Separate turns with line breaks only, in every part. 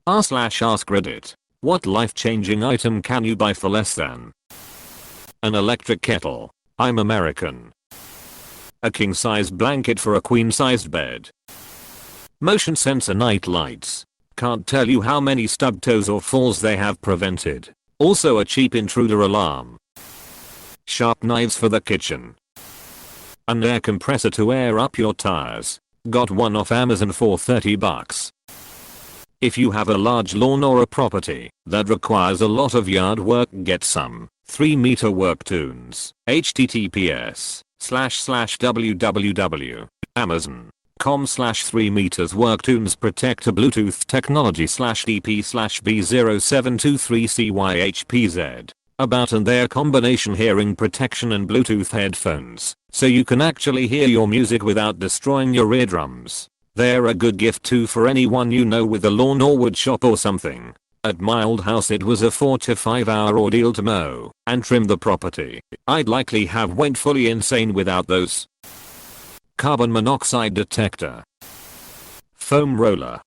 r/AskReddit. What life-changing item can you buy for less than an electric kettle? I'm American. A king-size blanket for a queen-sized bed. Motion sensor night lights. Can't tell you how many stubbed toes or falls they have prevented. Also a cheap intruder alarm. Sharp knives for the kitchen. An air compressor to air up your tires. Got one off Amazon for $30. If you have a large lawn or a property that requires a lot of yard work, get some 3-meter work tools. https://www.amazon.com/3meters work tools protector Bluetooth technology /DP/B0723CYHPZ. About and their combination hearing protection and Bluetooth headphones, so you can actually hear your music without destroying your eardrums. They're a good gift too for anyone you know with a lawn or wood shop or something. At my old house it was a 4 to 5 hour ordeal to mow and trim the property. I'd likely have went fully insane without those. Carbon monoxide detector. Foam roller.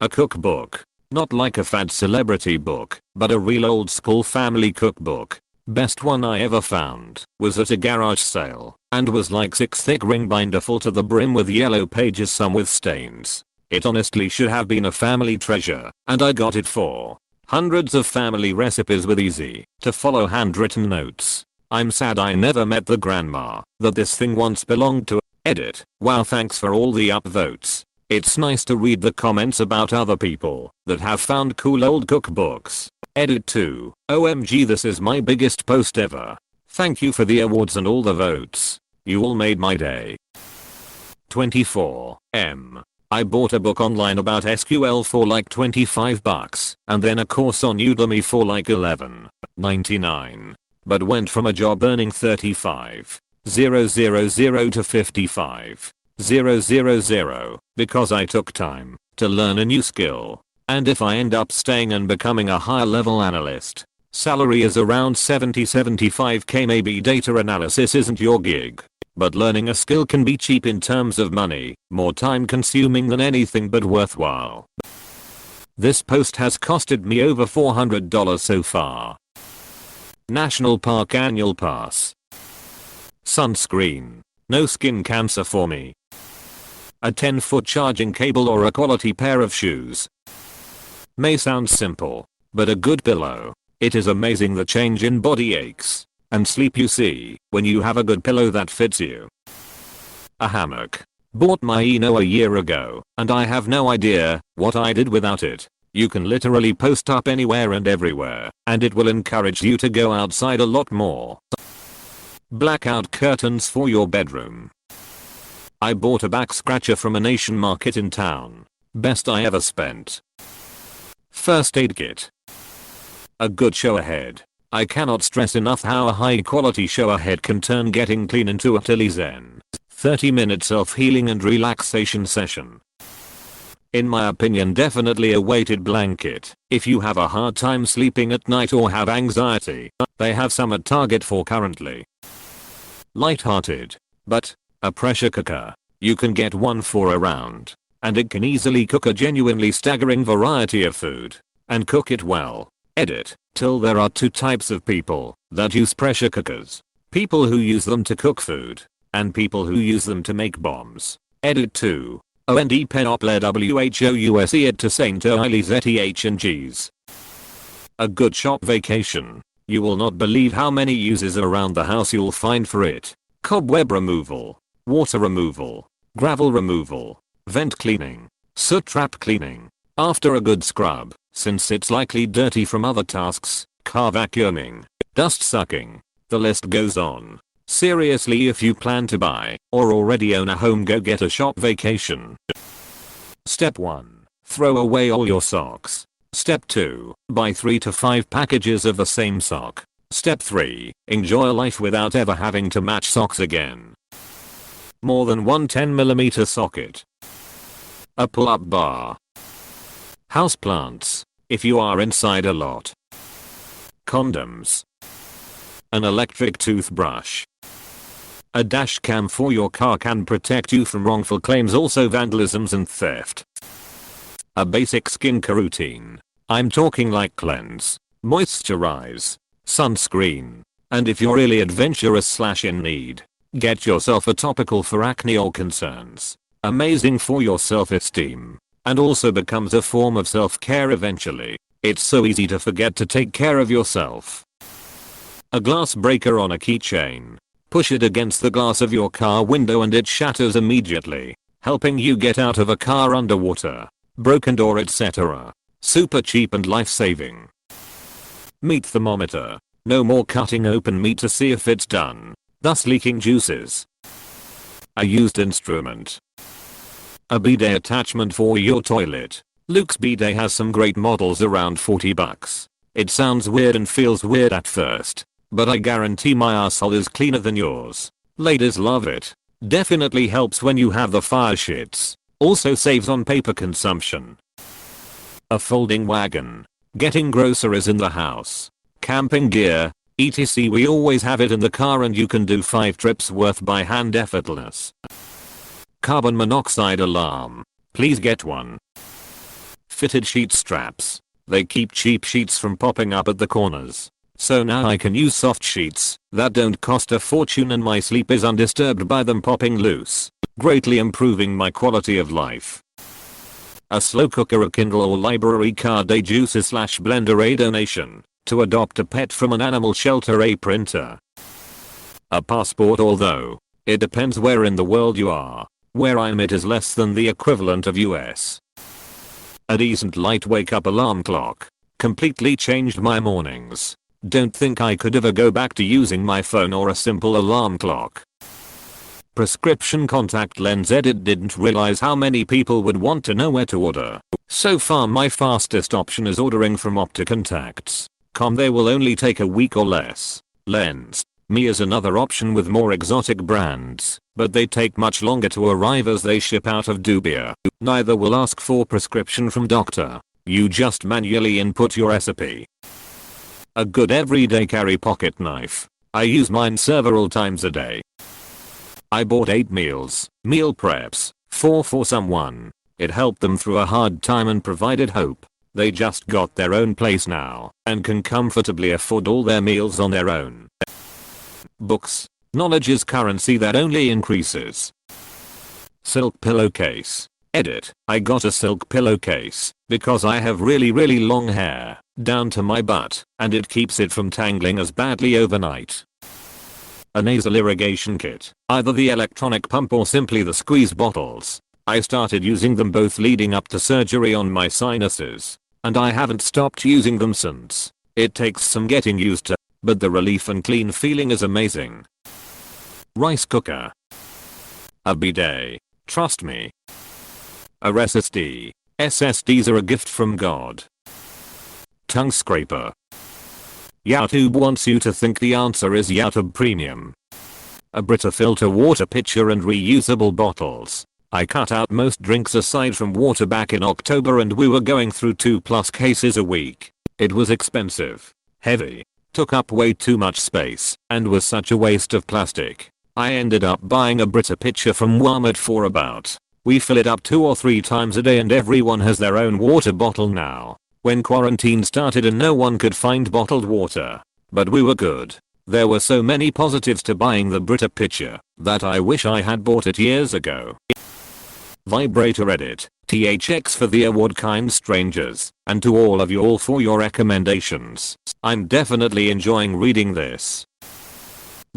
A cookbook. Not like a fad celebrity book, but a real old school family cookbook. Best one I ever found was at a garage sale and was like 6 thick ring binder full to the brim with yellow pages, some with stains. It honestly should have been a family treasure, and I got it for hundreds of family recipes with easy to follow handwritten notes. I'm sad I never met the grandma that this thing once belonged to. Edit. Wow, thanks for all the upvotes. It's nice to read the comments about other people that have found cool old cookbooks. Edit 2. OMG, this is my biggest post ever. Thank you for the awards and all the votes. You all made my day. 24M. I bought a book online about SQL for like $25 and then a course on Udemy for like $11.99. But went from a job earning $35,000 to $55,000 because I took time to learn a new skill. And if I end up staying and becoming a higher level analyst, salary is around 70-75k. Maybe data analysis isn't your gig, but learning a skill can be cheap in terms of money, more time consuming than anything, but worthwhile. This post has costed me over $400 so far. National Park Annual Pass. Sunscreen. No skin cancer for me. A 10-foot charging cable or a quality pair of shoes. May sound simple, but a good pillow. It is amazing the change in body aches and sleep you see when you have a good pillow that fits you. A hammock. Bought my Eno a year ago and I have no idea what I did without it. You can literally post up anywhere and everywhere and it will encourage you to go outside a lot more. Blackout curtains for your bedroom. I bought a back scratcher from a Nation market in town. Best I ever spent. First aid kit. A good shower head. I cannot stress enough how a high quality shower head can turn getting clean into a tilly zen 30-minute self-healing and relaxation session. In my opinion, definitely a weighted blanket. If you have a hard time sleeping at night or have anxiety, they have some at Target for currently. Light-hearted, but a pressure cooker. You can get one for around, and it can easily cook a genuinely staggering variety of food and cook it well. Edit. Till there are two types of people that use pressure cookers. People who use them to cook food and people who use them to make bombs. Edit 2. OND penopler WHOUSE ed to Saint Zeth and G's. A good shop vacation. You will not believe how many uses around the house you'll find for it. Cobweb removal, water removal, gravel removal, vent cleaning, soot trap cleaning. After a good scrub, since it's likely dirty from other tasks, car vacuuming, dust sucking. The list goes on. Seriously, if you plan to buy or already own a home, go get a shop vacation. Step 1. Throw away all your socks. Step 2. Buy 3 to 5 packages of the same sock. Step 3. Enjoy life without ever having to match socks again. More than one 10mm socket. A pull-up bar. Houseplants, if you are inside a lot. Condoms. An electric toothbrush. A dash cam for your car can protect you from wrongful claims, also vandalisms and theft. A basic skincare routine. I'm talking like cleanse, moisturize, sunscreen, and if you're really adventurous / in need, get yourself a topical for acne or concerns. Amazing for your self-esteem, and also becomes a form of self-care eventually. It's so easy to forget to take care of yourself. A glass breaker on a keychain. Push it against the glass of your car window and it shatters immediately, helping you get out of a car underwater, broken door, etc. Super cheap and life-saving. Meat thermometer. No more cutting open meat to see if it's done, thus leaking juices. A used instrument. A bidet attachment for your toilet. Luke's bidet has some great models around $40. It sounds weird and feels weird at first, but I guarantee my asshole is cleaner than yours. Ladies love it. Definitely helps when you have the fire shits. Also saves on paper consumption. A folding wagon. Getting groceries in the house. Camping gear, etc. We always have it in the car and you can do 5 trips worth by hand effortless. Carbon monoxide alarm. Please get one. Fitted sheet straps. They keep cheap sheets from popping up at the corners. So now I can use soft sheets that don't cost a fortune and my sleep is undisturbed by them popping loose, greatly improving my quality of life. A slow cooker, a Kindle or library card, a juices / blender, a donation. To adopt a pet from an animal shelter, a printer. A passport, although it depends where in the world you are. Where I'm it is less than the equivalent of US. A decent light wake up alarm clock. Completely changed my mornings. Don't think I could ever go back to using my phone or a simple alarm clock. Prescription contact lens. Edit didn't realize how many people would want to know where to order. So far my fastest option is ordering from optocontacts.com. They will only take a week or less. Lens. Me is another option with more exotic brands, but they take much longer to arrive as they ship out of Dubia. Neither will ask for prescription from doctor. You just manually input your recipe. A good everyday carry pocket knife. I use mine several times a day. I bought 8 meal preps, 4 for someone. It helped them through a hard time and provided hope. They just got their own place now and can comfortably afford all their meals on their own. Books. Knowledge is currency that only increases. Silk pillowcase. Edit. I got a silk pillowcase because I have really long hair down to my butt and it keeps it from tangling as badly overnight. A nasal irrigation kit. Either the electronic pump or simply the squeeze bottles. I started using them both leading up to surgery on my sinuses, and I haven't stopped using them since. It takes some getting used to, but the relief and clean feeling is amazing. Rice cooker. A bidet. Trust me. A SSD. SSDs are a gift from God. Tongue scraper. YouTube wants you to think the answer is YouTube Premium. A Brita filter water pitcher and reusable bottles. I cut out most drinks aside from water back in October and we were going through 2+ cases a week. It was expensive, heavy, took up way too much space, and was such a waste of plastic. I ended up buying a Brita pitcher from Walmart for about. We fill it up 2 or 3 times a day and everyone has their own water bottle now. When quarantine started and no one could find bottled water. But we were good. There were so many positives to buying the Brita pitcher that I wish I had bought it years ago. Vibrator Reddit. THX for the award, kind strangers, and to all of you all for your recommendations. I'm definitely enjoying reading this.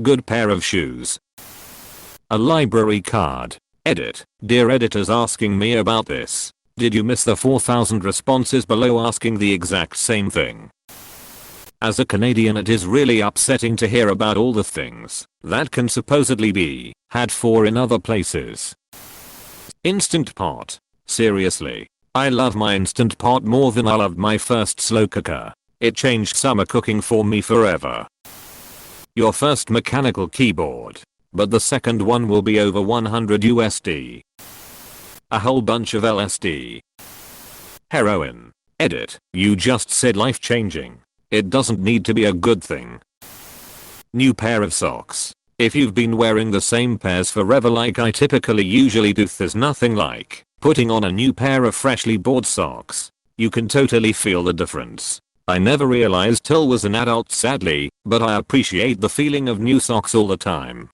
Good pair of shoes. A library card. Edit. Dear editors asking me about this. Did you miss the 4,000 responses below asking the exact same thing? As a Canadian, it is really upsetting to hear about all the things that can supposedly be had for in other places. Instant Pot. Seriously, I love my Instant Pot more than I loved my first slow cooker. It changed summer cooking for me forever. Your first mechanical keyboard, but the second one will be over 100 USD. A whole bunch of LSD. Heroin. Edit. You just said life changing. It doesn't need to be a good thing. New pair of socks. If you've been wearing the same pairs forever like I typically usually do, there's nothing like Putting on a new pair of freshly bought socks. You can totally feel the difference. I never realized till was an adult sadly, but I appreciate the feeling of new socks all the time.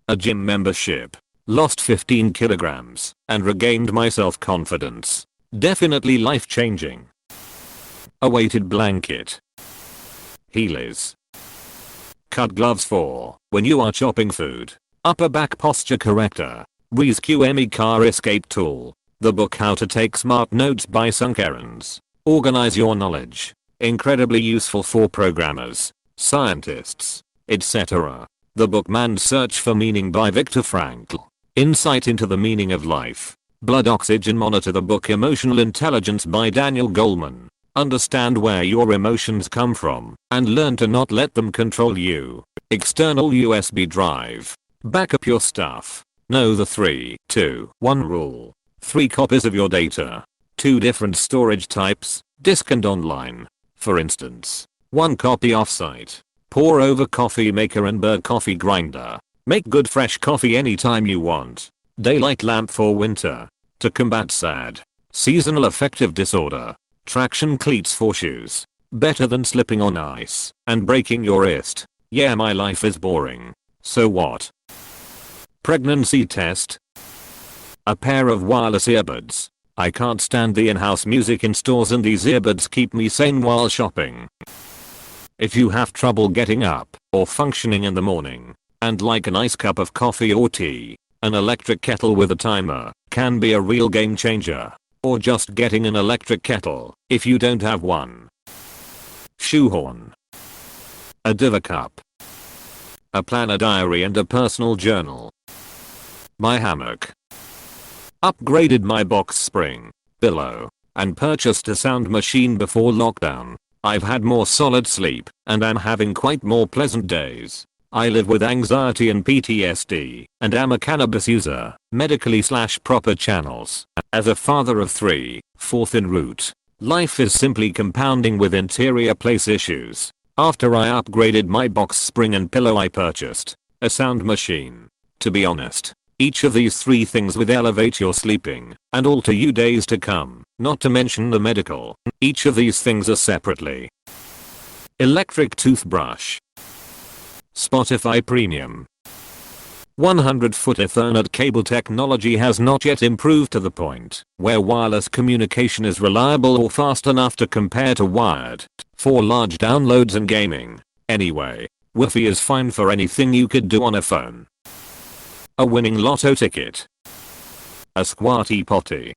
A gym membership. Lost 15 kilograms and regained my self-confidence. Definitely life-changing. A weighted blanket. Heelys. Cut gloves for when you are chopping food. Upper back posture corrector. Breeze QME car escape tool. The book How to Take Smart Notes by Sunk Errands. Organize your knowledge. Incredibly useful for programmers, scientists, etc. The book Man's Search for Meaning by Viktor Frankl. Insight into the meaning of life. Blood oxygen monitor. The book Emotional Intelligence by Daniel Goleman. Understand where your emotions come from and learn to not let them control you. External USB drive. Back up your stuff. Know the 3, 2, 1 rule. 3 copies of your data. 2 different storage types, disk and online. For instance, 1 copy offsite. Pour over coffee maker and bird coffee grinder. Make good fresh coffee anytime you want. Daylight lamp for winter. To combat SAD. Seasonal affective disorder. Traction cleats for shoes. Better than slipping on ice and breaking your wrist. Yeah, my life is boring. So what? Pregnancy test. A pair of wireless earbuds. I can't stand the in-house music in stores and these earbuds keep me sane while shopping. If you have trouble getting up or functioning in the morning and like a nice cup of coffee or tea, an electric kettle with a timer can be a real game changer. Or just getting an electric kettle if you don't have one. Shoehorn. A diva cup. A planner diary and a personal journal. My hammock. Upgraded my box spring, pillow, and purchased a sound machine before lockdown. I've had more solid sleep and I'm having quite more pleasant days. I live with anxiety and PTSD and am a cannabis user, medically/proper channels. As a father of 3, 4th en route, life is simply compounding with interior place issues. After I upgraded my box spring and pillow I purchased a sound machine. To be honest, each of these 3 things would elevate your sleeping and alter you days to come, not to mention the medical. Each of these things are separately. Electric toothbrush. Spotify Premium. 100-foot Ethernet cable technology has not yet improved to the point where wireless communication is reliable or fast enough to compare to wired for large downloads and gaming. Anyway, Wi-Fi is fine for anything you could do on a phone. A winning lotto ticket. A squatty potty.